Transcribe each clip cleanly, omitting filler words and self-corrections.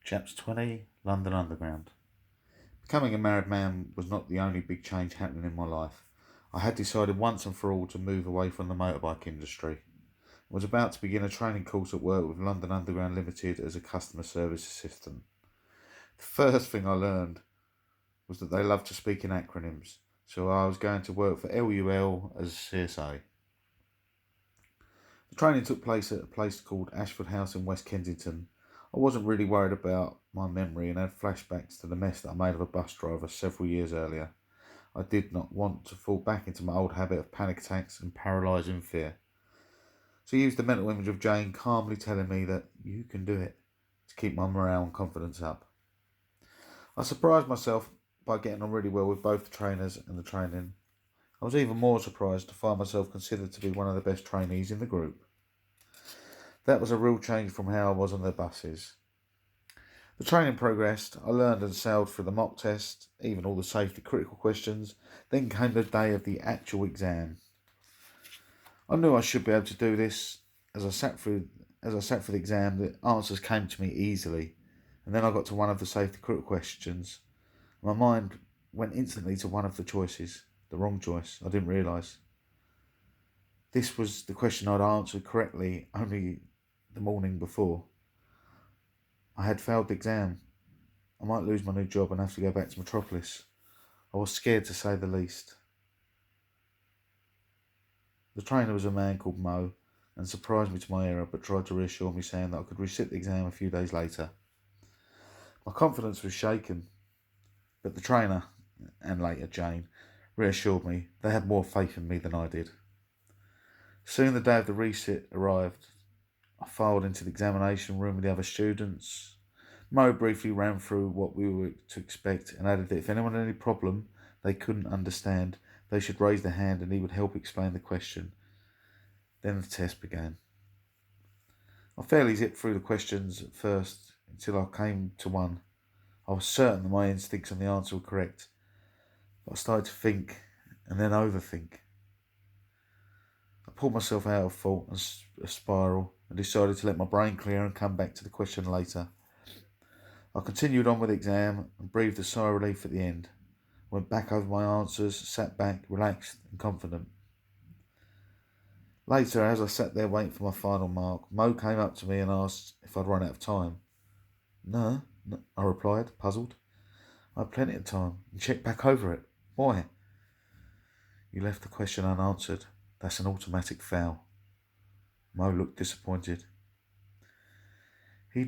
Chaps 20, London Underground. Becoming a married man was not the only big change happening in my life. I had decided once and for all to move away from the motorbike industry. I was about to begin a training course at work with London Underground Limited as a customer service assistant. The first thing I learned was that they love to speak in acronyms, so I was going to work for LUL as a CSA. The training took place at a place called Ashford House in West Kensington. I wasn't really worried about my memory and had flashbacks to the mess that I made of a bus driver several years earlier. I did not want to fall back into my old habit of panic attacks and paralysing fear. So I used the mental image of Jane calmly telling me that you can do it to keep my morale and confidence up. I surprised myself by getting on really well with both the trainers and the training. I was even more surprised to find myself considered to be one of the best trainees in the group. That was a real change from how I was on the buses. The training progressed. I learned and sailed through the mock test, even all the safety critical questions. Then came the day of the actual exam. I knew I should be able to do this. As I sat for the exam, the answers came to me easily. And then I got to one of the safety critical questions. My mind went instantly to one of the choices, the wrong choice. I didn't realise. This was the question I'd answered correctly only the morning before. I had failed the exam. I might lose my new job and have to go back to Metropolis. I was scared to say the least. The trainer was a man called Mo and surprised me to my error but tried to reassure me, saying that I could resit the exam a few days later. My confidence was shaken, but the trainer, and later Jane, reassured me they had more faith in me than I did. Soon the day of the resit arrived. I filed into the examination room with the other students. Mo briefly ran through what we were to expect and added that if anyone had any problem they couldn't understand, they should raise their hand and he would help explain the question. Then the test began. I fairly zipped through the questions at first until I came to one. I was certain that my instincts on the answer were correct, but I started to think and then overthink. I pulled myself out of thought and a spiral and decided to let my brain clear and come back to the question later. I continued on with the exam and breathed a sigh of relief at the end. Went back over my answers, sat back, relaxed and confident. Later, as I sat there waiting for my final mark, Mo came up to me and asked if I'd run out of time. No, I replied, puzzled. I had plenty of time and checked back over it. Why? You left the question unanswered. That's an automatic foul. Mo looked disappointed. He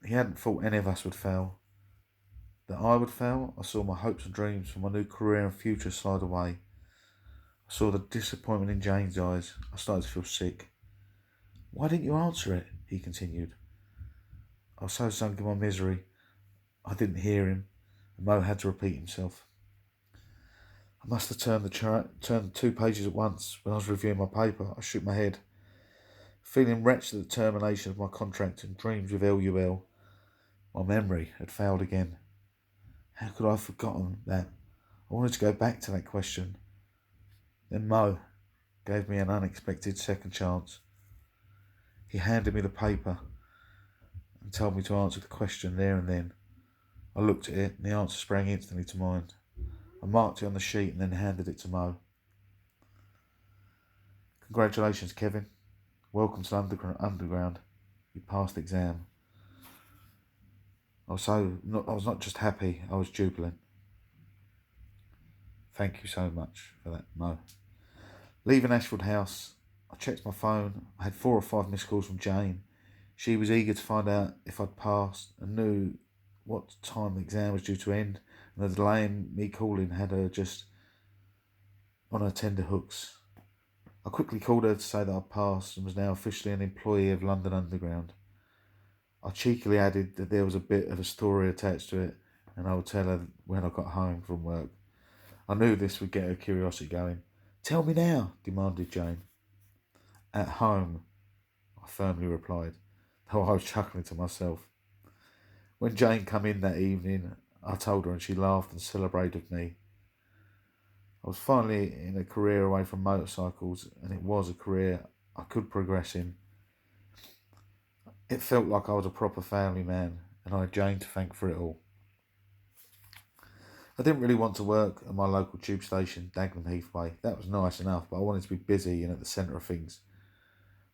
hadn't thought any of us would fail. That I would fail, I saw my hopes and dreams for my new career and future slide away. I saw the disappointment in Jane's eyes. I started to feel sick. Why didn't you answer it? He continued. I was so sunk in my misery, I didn't hear him, and Mo had to repeat himself. I must have turned the 2 pages at once. When I was reviewing my paper, I shook my head. Feeling wretched at the termination of my contract and dreams with LUL, my memory had failed again. How could I have forgotten that? I wanted to go back to that question. Then Mo gave me an unexpected second chance. He handed me the paper and told me to answer the question there and then. I looked at it and the answer sprang instantly to mind. I marked it on the sheet and then handed it to Mo. Congratulations, Kevin. Welcome to Underground. You passed the exam. I was not just happy, I was jubilant. Thank you so much for that, Mo. Leaving Ashford House, I checked my phone. I had 4 or 5 missed calls from Jane. She was eager to find out if I'd passed and knew what time the exam was due to end, and the delay in me calling had her just on her tender hooks. I quickly called her to say that I'd passed and was now officially an employee of London Underground. I cheekily added that there was a bit of a story attached to it and I would tell her when I got home from work. I knew this would get her curiosity going. Tell me now, demanded Jane. At home, I firmly replied, though I was chuckling to myself. When Jane came in that evening, I told her and she laughed and celebrated with me. I was finally in a career away from motorcycles and it was a career I could progress in. It felt like I was a proper family man and I had Jane to thank for it all. I didn't really want to work at my local tube station, Dagenham Heathway. That was nice enough, but I wanted to be busy and at the centre of things.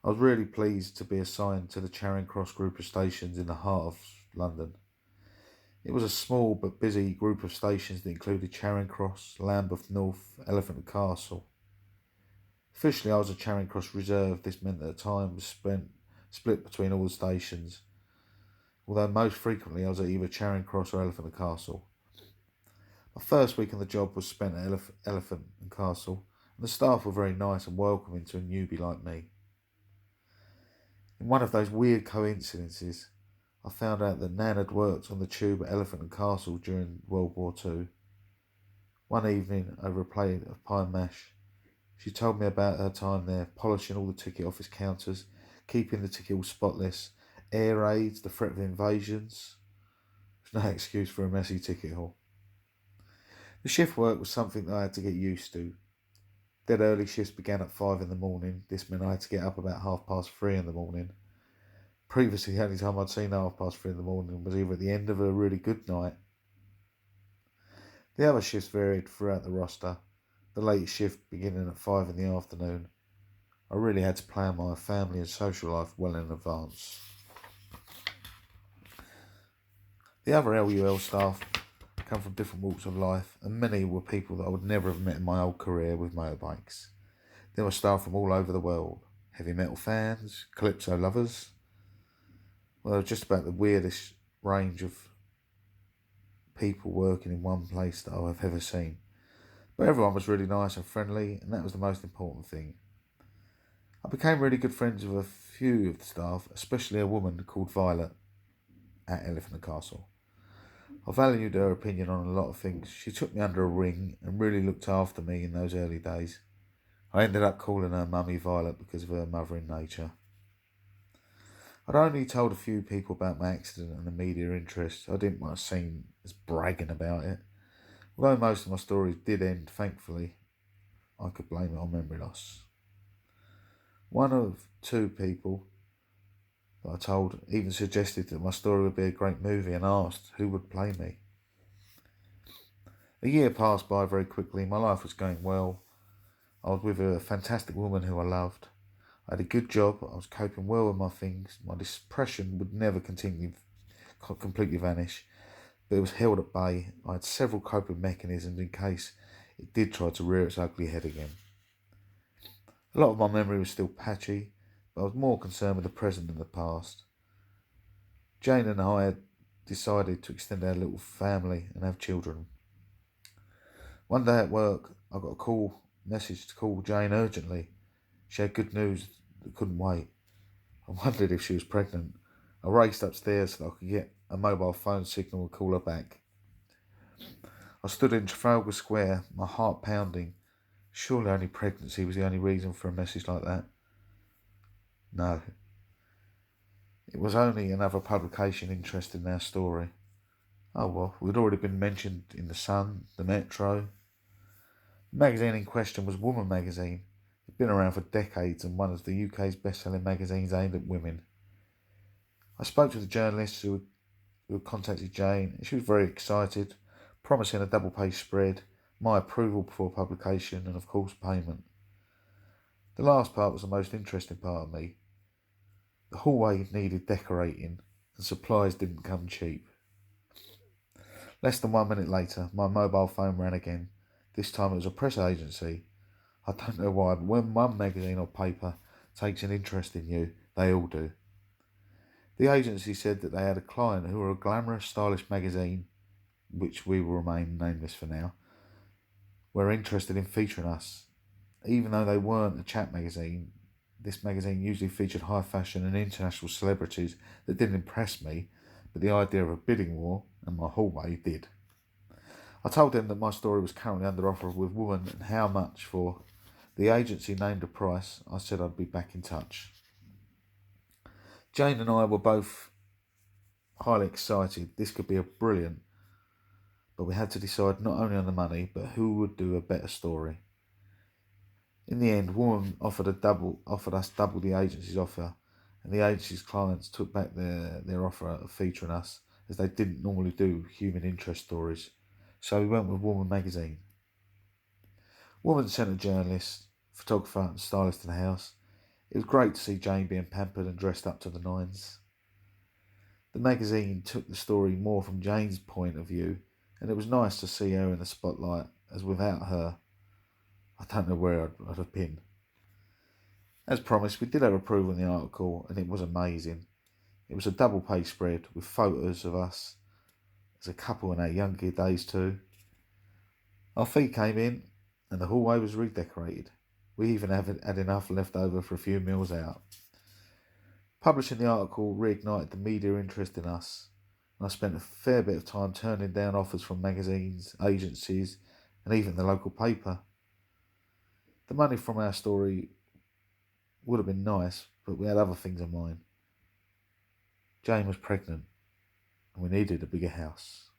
I was really pleased to be assigned to the Charing Cross group of stations in the heart of London. It was a small but busy group of stations that included Charing Cross, Lambeth North, Elephant and Castle. Officially, I was a Charing Cross reserve. This meant that the time was split between all the stations, although most frequently I was at either Charing Cross or Elephant and Castle. My first week on the job was spent at Elephant and Castle, and the staff were very nice and welcoming to a newbie like me. In one of those weird coincidences, I found out that Nan had worked on the tube at Elephant and Castle during World War II. One evening, over a plate of pie and mash, she told me about her time there, polishing all the ticket office counters, keeping the ticket all spotless, air raids, the threat of invasions. There's no excuse for a messy ticket hall. The shift work was something that I had to get used to. Dead early shifts began at 5 in the morning. This meant I had to get up about 3:30 in the morning. Previously, the only time I'd seen 3:30 in the morning was either at the end of a really good night. The other shifts varied throughout the roster, the late shift beginning at 5 in the afternoon. I really had to plan my family and social life well in advance. The other LUL staff come from different walks of life, and many were people that I would never have met in my old career with motorbikes. There were staff from all over the world, heavy metal fans, calypso lovers. Well, just about the weirdest range of people working in one place that I've ever seen. But everyone was really nice and friendly, and that was the most important thing. I became really good friends with a few of the staff, especially a woman called Violet at Elephant and Castle. I valued her opinion on a lot of things. She took me under a wing and really looked after me in those early days. I ended up calling her Mummy Violet because of her mothering nature. I'd only told a few people about my accident and the media interest. I didn't want to seem as bragging about it. Although most of my stories did end, thankfully, I could blame it on memory loss. One of two people that I told even suggested that my story would be a great movie and asked who would play me. A year passed by very quickly. My life was going well. I was with a fantastic woman who I loved. I had a good job. I was coping well with my things. My depression would never completely vanish, but it was held at bay. I had several coping mechanisms in case it did try to rear its ugly head again. A lot of my memory was still patchy, but I was more concerned with the present than the past. Jane and I had decided to extend our little family and have children. One day at work, I got a message to call Jane urgently. She had good news that couldn't wait. I wondered if she was pregnant. I raced upstairs so that I could get a mobile phone signal and call her back. I stood in Trafalgar Square, my heart pounding. Surely only pregnancy was the only reason for a message like that. No. It was only another publication interested in our story. Oh well, we'd already been mentioned in The Sun, The Metro. The magazine in question was Woman magazine. It'd been around for decades and one of the UK's best-selling magazines aimed at women. I spoke to the journalist who had contacted Jane, and she was very excited, promising a double-page spread, my approval before publication, and of course payment. The last part was the most interesting part of me. The hallway needed decorating, and supplies didn't come cheap. Less than 1 minute later, my mobile phone rang again. This time it was a press agency. I don't know why, but when one magazine or paper takes an interest in you, they all do. The agency said that they had a client who were a glamorous, stylish magazine, which we will remain nameless for now, were interested in featuring us. Even though they weren't a chat magazine, this magazine usually featured high fashion and international celebrities that didn't impress me, but the idea of a bidding war and my hallway did. I told them that my story was currently under offer with Woman and how much for. The agency named a price. I said I'd be back in touch. Jane and I were both highly excited. This could be brilliant, but we had to decide not only on the money, but who would do a better story. In the end, Woman offered us double the agency's offer, and the agency's clients took back their offer of featuring us as they didn't normally do human interest stories, so we went with Woman magazine. Woman sent a journalist, photographer and stylist to the house. It was great to see Jane being pampered and dressed up to the nines. The magazine took the story more from Jane's point of view, and it was nice to see her in the spotlight, as without her, I don't know where I'd have been. As promised, we did have approval in the article, and it was amazing. It was a double page spread with photos of us as a couple in our younger days too. Our fee came in, and the hallway was redecorated. We even had enough left over for a few meals out. Publishing the article reignited the media interest in us, and I spent a fair bit of time turning down offers from magazines, agencies, and even the local paper. The money from our story would have been nice, but we had other things in mind. Jane was pregnant, and we needed a bigger house.